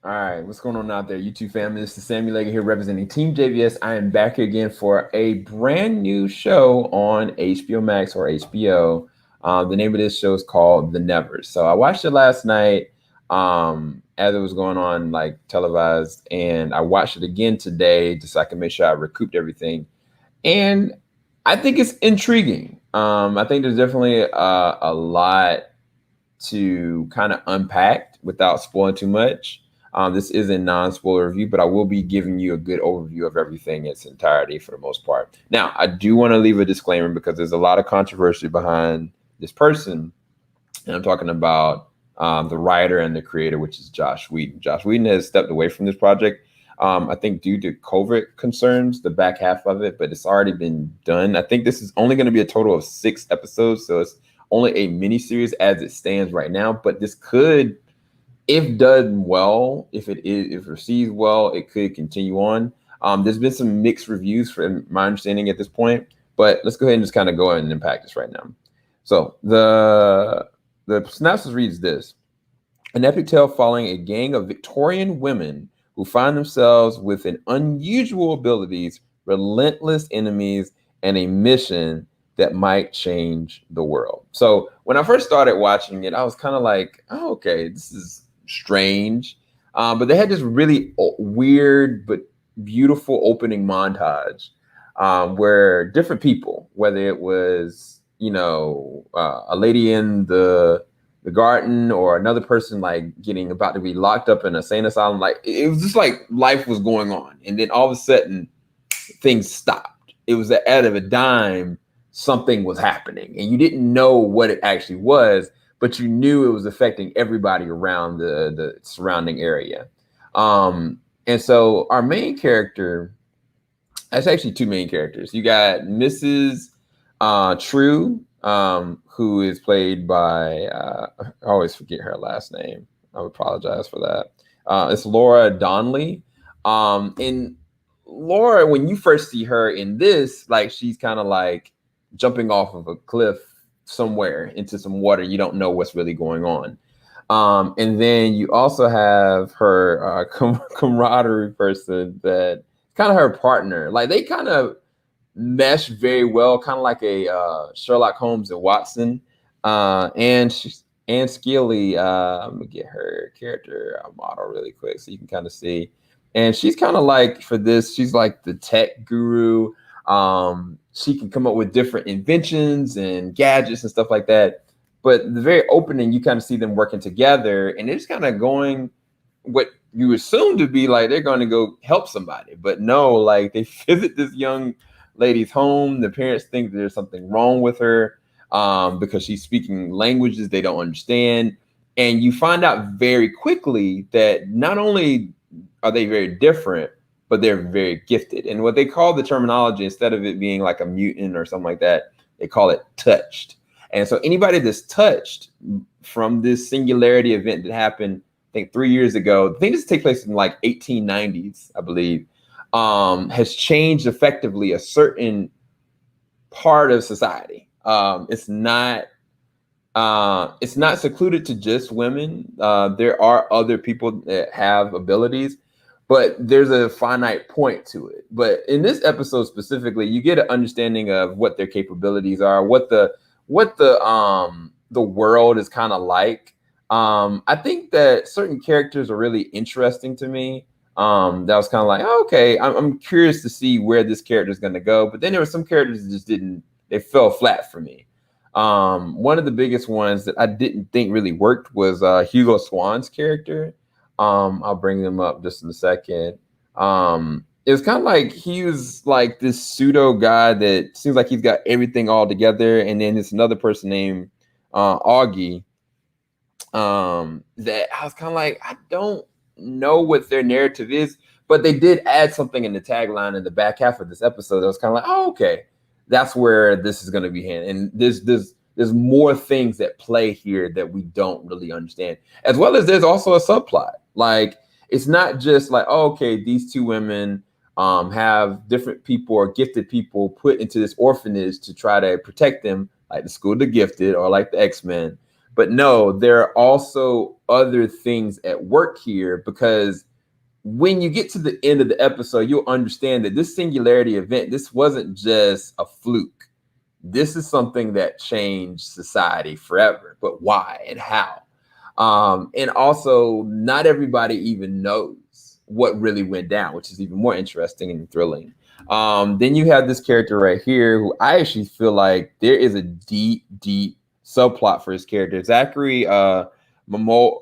All right, what's going on out there, YouTube family? This is Samuel Lega here representing Team JVS. I am back here again for a brand new show on HBO Max or HBO. The name of this show is called The Nevers. So I watched it last night as it was going on, like televised, and I watched it again today just so I can make sure I recouped everything. And I think it's intriguing. I think there's definitely a lot to kind of unpack without spoiling too much. This is a non-spoiler review, but I will be giving you a good overview of everything in its entirety for the most part. Now, I do want to leave a disclaimer because there's a lot of controversy behind this person, and I'm talking about the writer and the creator, which is Josh Whedon. Josh Whedon has stepped away from this project, I think due to COVID concerns, the back half of it, but it's already been done. I think this is only going to be a total of 6 episodes, so it's only a mini series as it stands right now. But this could, if done well, if received well, it could continue on. There's been some mixed reviews from my understanding at this point, but let's go ahead and just kind of go ahead and impact this right now. So the synopsis reads this: an epic tale following a gang of Victorian women who find themselves with an unusual abilities, relentless enemies, and a mission that might change the world. So when I first started watching it, I was kind of like, oh, okay, this is strange. But they had this really weird but beautiful opening montage where different people, whether it was, a lady in the garden or another person like getting about to be locked up in a sane asylum, like it was just like life was going on. And then all of a sudden things stopped. It was out of a dime, something was happening and you didn't know what it actually was, but you knew it was affecting everybody around the surrounding area. And so our main character, that's actually 2 main characters. You got Mrs. True, who is played by, I always forget her last name. I apologize for that. It's Laura Donnelly. And Laura, when you first see her in this, like she's kind of like jumping off of a cliff somewhere into some water. You don't know what's really going on. And then you also have her camaraderie person that kind of her partner. Like they kind of mesh very well, kind of like a Sherlock Holmes and Watson. And Skeely, I'm gonna get her character model really quick so you can kind of see. And she's kind of like, for this, she's like the tech guru. She can come up with different inventions and gadgets and stuff like that. But the very opening, you kind of see them working together, and they're just kind of going what you assume to be like they're going to go help somebody, but no, like they visit this young lady's home. The parents think there's something wrong with her because she's speaking languages they don't understand, and you find out very quickly that not only are they very different, but they're very gifted. And what they call the terminology, instead of it being like a mutant or something like that, they call it touched. And so anybody that's touched from this singularity event that happened, I think 3 years ago, I think this takes place in like 1890s, I believe, has changed effectively a certain part of society. It's not secluded to just women. There are other people that have abilities, but there's a finite point to it. But in this episode specifically, you get an understanding of what their capabilities are, what the world is kind of like. I think that certain characters are really interesting to me. That was kind of like, oh, okay, I'm curious to see where this character is going to go. But then there were some characters that just they fell flat for me. One of the biggest ones that I didn't think really worked was Hugo Swann's character. I'll bring them up just in a second. It was kind of like he was like this pseudo guy that seems like he's got everything all together. And then there's another person named Augie that I was kind of like, I don't know what their narrative is, but they did add something in the tagline in the back half of this episode that was kind of like, oh, okay, that's where this is going to be handled. And there's more things that play here that we don't really understand, as well as there's also a subplot. Like it's not just like, oh, okay, these 2 women have different people or gifted people put into this orphanage to try to protect them, like the School of the Gifted or like the X-Men. But no, there are also other things at work here, because when you get to the end of the episode, you'll understand that this singularity event, this wasn't just a fluke. This is something that changed society forever. But why and how? And also, not everybody even knows what really went down, which is even more interesting and thrilling. Then you have this character right here who I actually feel like there is a deep, deep subplot for his character. Zachary Momo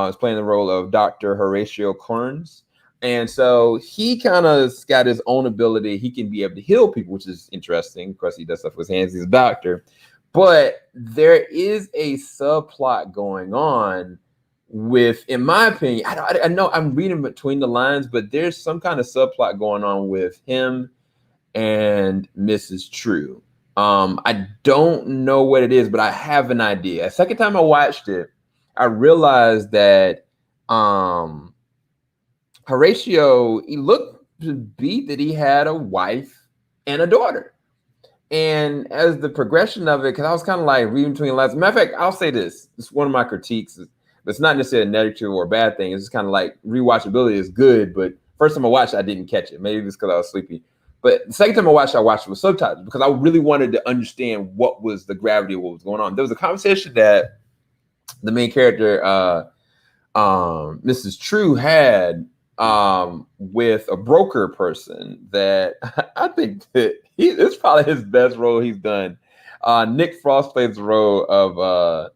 is playing the role of Dr. Horatio Kearns. And so he kind of got his own ability. He can be able to heal people, which is interesting. Of course, he does stuff with his hands. He's a doctor. But there is a subplot going on with, in my opinion, I know I'm reading between the lines, but there's some kind of subplot going on with him and Mrs. True. I don't know what it is, but I have an idea. A second time I watched it, I realized that Horatio, he looked to be that he had a wife and a daughter. And as the progression of it, because I was kind of like reading between the lines. Matter of fact, I'll say this. It's one of my critiques. But it's not necessarily a negative or a bad thing. It's just kind of like rewatchability is good. But first time I watched it, I didn't catch it. Maybe it's because I was sleepy. But the second time I watched it with subtitles, because I really wanted to understand what was the gravity of what was going on. There was a conversation that the main character, Mrs. True, had with a broker person that I think that it's probably his best role he's done. Nick Frost plays the role of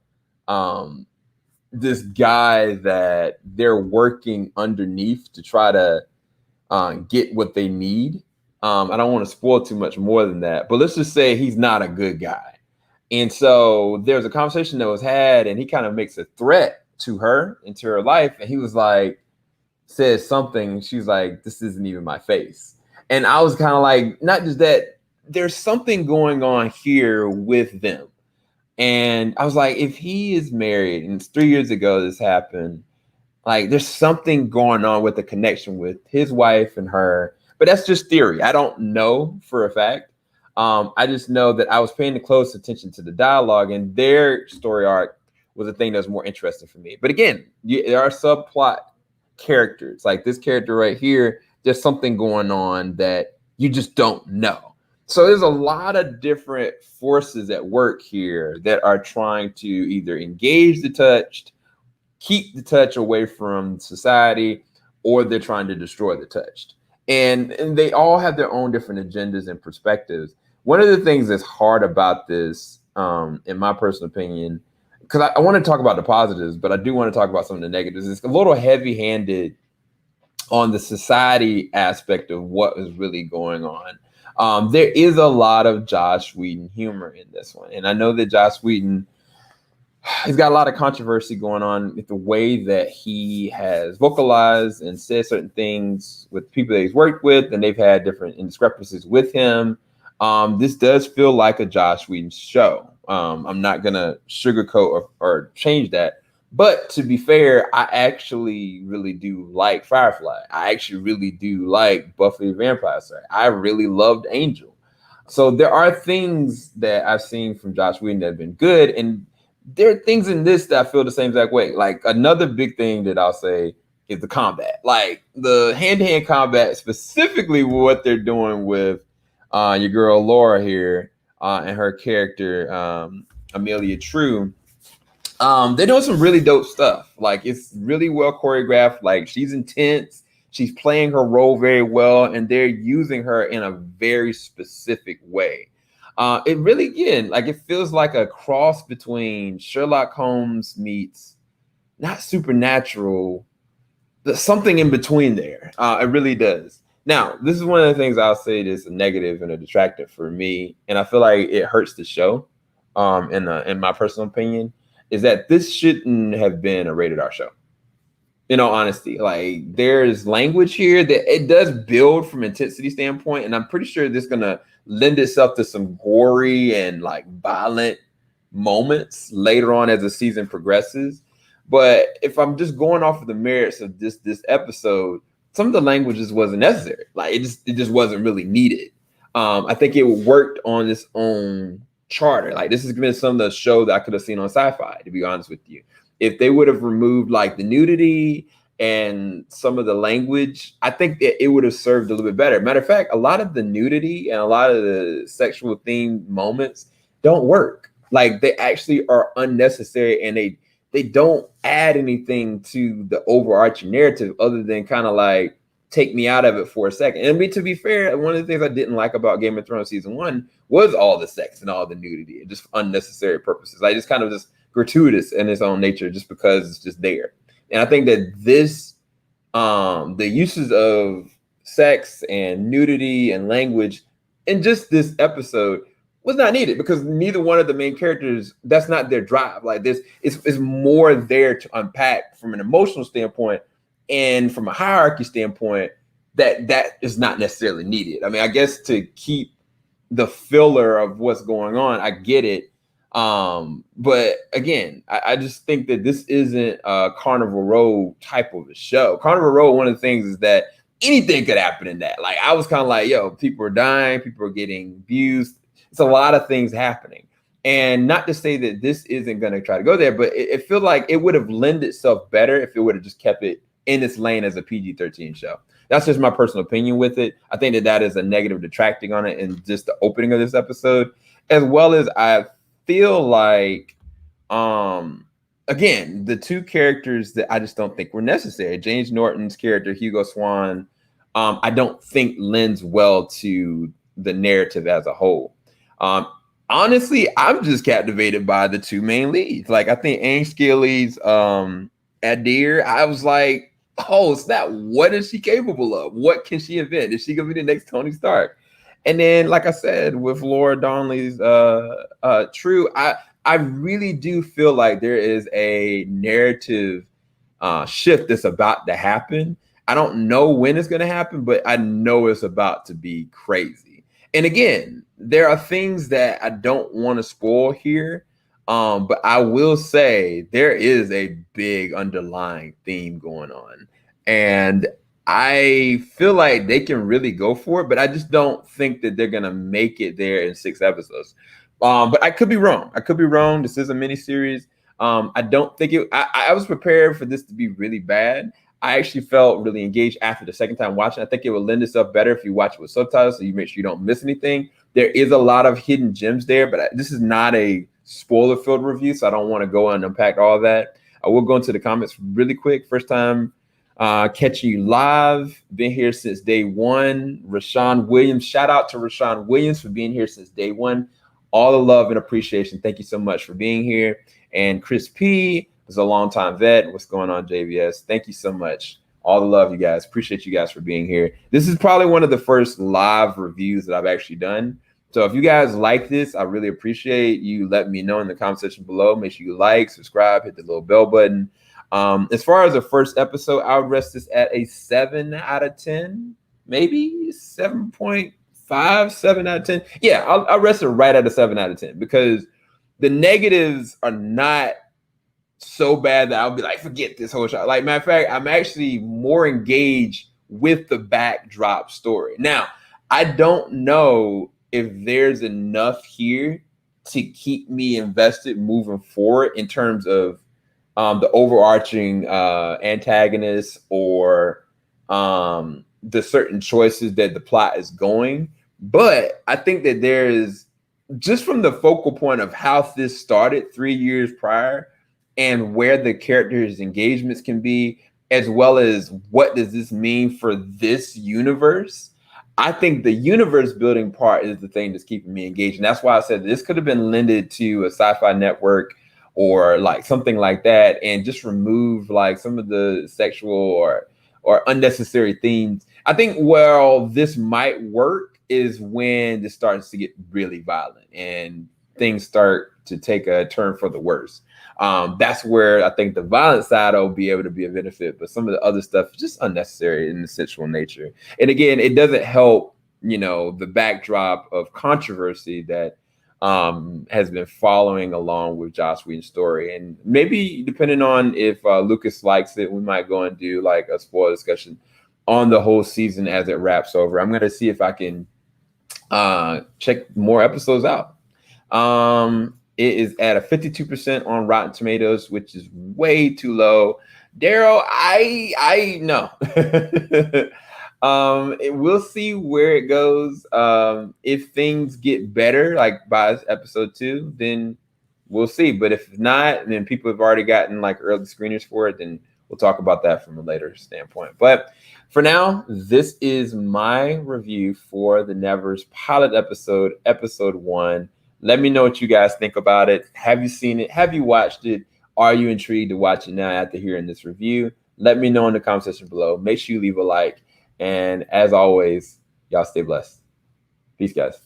this guy that they're working underneath to try to get what they need. I don't want to spoil too much more than that, but let's just say he's not a good guy. And so there's a conversation that was had, and he kind of makes a threat to her into her life. And he was like, says something. She's like, this isn't even my face. And I was kind of like, not just that, there's something going on here with them. And I was like, if he is married and it's 3 years ago this happened, like there's something going on with the connection with his wife and her. But that's just theory. I don't know for a fact. I just know that I was paying close attention to the dialogue, and their story arc was the thing that was more interesting for me. But again, there are subplot characters. Like this character right here, there's something going on that you just don't know. So there's a lot of different forces at work here that are trying to either engage the touched, keep the touch away from society, or they're trying to destroy the touched. And they all have their own different agendas and perspectives. One of the things that's hard about this, in my personal opinion, because I want to talk about the positives, but I do want to talk about some of the negatives. It's a little heavy-handed on the society aspect of what is really going on. There is a lot of Joss Whedon humor in this one. And I know that Joss Whedon, he's got a lot of controversy going on with the way that he has vocalized and said certain things with people that he's worked with, and they've had different discrepancies with him. This does feel like a Joss Whedon show. I'm not going to sugarcoat or change that. But to be fair, I actually really do like Firefly. I actually really do like Buffy the Vampire Slayer. I really loved Angel. So there are things that I've seen from Joss Whedon that have been good. And there are things in this that I feel the same exact way. Like another big thing that I'll say is the combat. Like the hand-to-hand combat, specifically what they're doing with your girl Laura here and her character Amelia True. They're doing some really dope stuff. Like it's really well choreographed. Like she's intense. She's playing her role very well, and they're using her in a very specific way. It really, again, like it feels like a cross between Sherlock Holmes meets not Supernatural, there's something in between there. It really does. Now, this is one of the things I'll say that's a negative and a detractor for me, and I feel like it hurts the show. In my personal opinion, is that this shouldn't have been a rated R show. In all honesty, like there's language here that it does build from intensity standpoint, and I'm pretty sure this is gonna lend itself to some gory and like violent moments later on as the season progresses. But if I'm just going off of the merits of this episode, some of the language just wasn't necessary. Like it just wasn't really needed. I think it worked on its own Charter. Like this has been some of the show that I could have seen on Sci-Fi, to be honest with you. If they would have removed like the nudity and some of the language, I think that it would have served a little bit better. Matter of fact, a lot of the nudity and a lot of the sexual themed moments don't work. Like they actually are unnecessary, and they don't add anything to the overarching narrative other than kind of like take me out of it for a second. And to be fair, one of the things I didn't like about Game of Thrones season 1 was all the sex and all the nudity and just unnecessary purposes. Like just kind of just gratuitous in its own nature, just because it's just there. And I think that this, the uses of sex and nudity and language in just this episode was not needed, because neither one of the main characters, that's not their drive. Like this is more there to unpack from an emotional standpoint and from a hierarchy standpoint that is not necessarily needed. I mean, I guess to keep the filler of what's going on, I get it. But again, I just think that this isn't a Carnival Row type of a show. Carnival Row, one of the things is that anything could happen in that. Like I was kind of like, yo, people are dying, people are getting abused. It's a lot of things happening. And not to say that this isn't going to try to go there, but it feels like it would have lent itself better if it would have just kept it in its lane as a PG-13 show. That's just my personal opinion with it. I think that is a negative detracting on it in just the opening of this episode, as well as I feel like, again, the two characters that I just don't think were necessary. James Norton's character, Hugo Swann, I don't think lends well to the narrative as a whole. Honestly, I'm just captivated by the two main leads. Like I think Ange Skilly's Adair, I was like, oh snap, what is she capable of? What can she invent? Is she gonna be the next Tony Stark? And then, like I said, with Laura Donnelly's True, I really do feel like there is a narrative shift that's about to happen. I don't know when it's going to happen, but I know it's about to be crazy. And again, there are things that I don't want to spoil here, but I will say there is a big underlying theme going on. And I feel like they can really go for it, but I just don't think that they're going to make it there in 6 episodes. But I could be wrong. This is a miniseries. I don't think I was prepared for this to be really bad. I actually felt really engaged after the second time watching. I think it would lend itself better if you watch it with subtitles, so you make sure you don't miss anything. There is a lot of hidden gems there, but this is not a spoiler-filled review, so I don't want to go and unpack all that. I will go into the comments really quick. First time catching you live. Been here since day one. Rashawn Williams. Shout out to Rashawn Williams for being here since day one. All the love and appreciation. Thank you so much for being here. And Chris P is a longtime vet. What's going on, JVS? Thank you so much. All the love, you guys. Appreciate you guys for being here. This is probably one of the first live reviews that I've actually done. So if you guys like this, I really appreciate you letting me know in the comment section below. Make sure you like, subscribe, hit the little bell button. As far as the first episode, I would rest this at a 7 out of 10, maybe 7.5, 7 out of 10. Yeah, I'll rest it right at a 7 out of 10 because the negatives are not so bad that I'll be like, forget this whole show. Like, matter of fact, I'm actually more engaged with the backdrop story. Now, I don't know if there's enough here to keep me invested moving forward in terms of the overarching antagonist or the certain choices that the plot is going. But I think that there is, just from the focal point of how this started 3 years prior and where the characters' engagements can be, as well as what does this mean for this universe, I think the universe building part is the thing that's keeping me engaged. And that's why I said this could have been lended to a Sci-Fi Network or like something like that, and just remove like some of the sexual or unnecessary themes. I think where this might work is when this starts to get really violent and things start to take a turn for the worse. That's where I think the violent side will be able to be a benefit, but some of the other stuff is just unnecessary in the sexual nature. And again, it doesn't help, the backdrop of controversy that has been following along with Joss Whedon's story. And maybe depending on if Lucas likes it, we might go and do like a spoiler discussion on the whole season as it wraps over. I'm going to see if I can check more episodes out. It is at a 52% on Rotten Tomatoes, which is way too low. Daryl, I know. We'll see where it goes. If things get better, like by episode 2, then we'll see. But if not, then people have already gotten like early screeners for it, then we'll talk about that from a later standpoint. But for now, this is my review for the Nevers pilot episode, episode 1. Let me know what you guys think about it. Have you seen it? Have you watched it? Are you intrigued to watch it now after hearing this review? Let me know in the comment section below. Make sure you leave a like. And as always, y'all stay blessed. Peace, guys.